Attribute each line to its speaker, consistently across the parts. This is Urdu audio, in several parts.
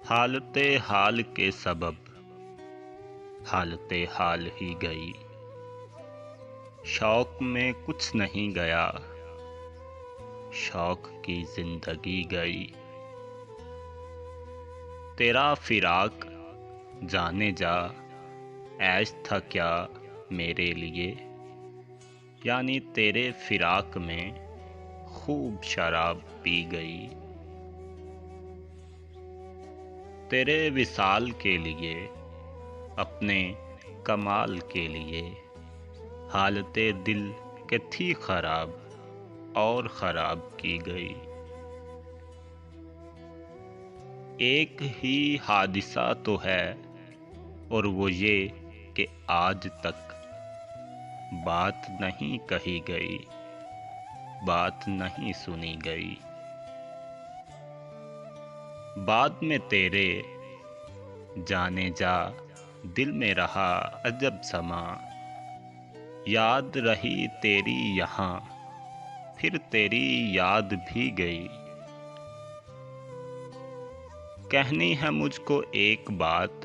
Speaker 1: حالت حال کے سبب حالت حال ہی گئی، شوق میں کچھ نہیں گیا، شوق کی زندگی گئی۔ تیرا فراق جانے جا عیش تھا کیا میرے لیے، یعنی تیرے فراق میں خوب شراب پی گئی۔ تیرے وصال کے لیے، اپنے کمال کے لیے، حالت دل کہ تھی خراب اور خراب کی گئی۔ ایک ہی حادثہ تو ہے اور وہ یہ کہ آج تک بات نہیں کہی گئی، بات نہیں سنی گئی۔ بعد میں تیرے جانے جا دل میں رہا عجب سما، یاد رہی تیری یہاں پھر تیری یاد بھی گئی۔ کہنی ہے مجھ کو ایک بات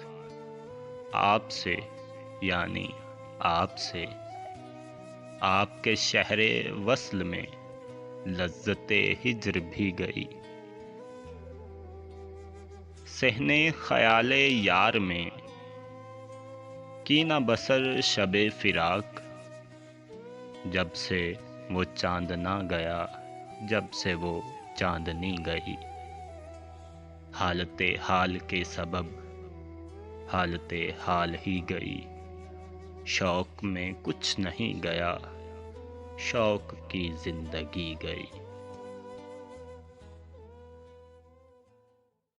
Speaker 1: آپ سے، یعنی آپ سے، آپ کے شہر وصل میں لذت ہجر بھی گئی۔ صحن خیال یار میں کی نہ بسر شب فراق، جب سے وہ چاند نہ گیا، جب سے وہ چاندنی گئی۔ حالت حال کے سبب حالت حال ہی گئی، شوق میں کچھ نہیں گیا، شوق کی زندگی گئی۔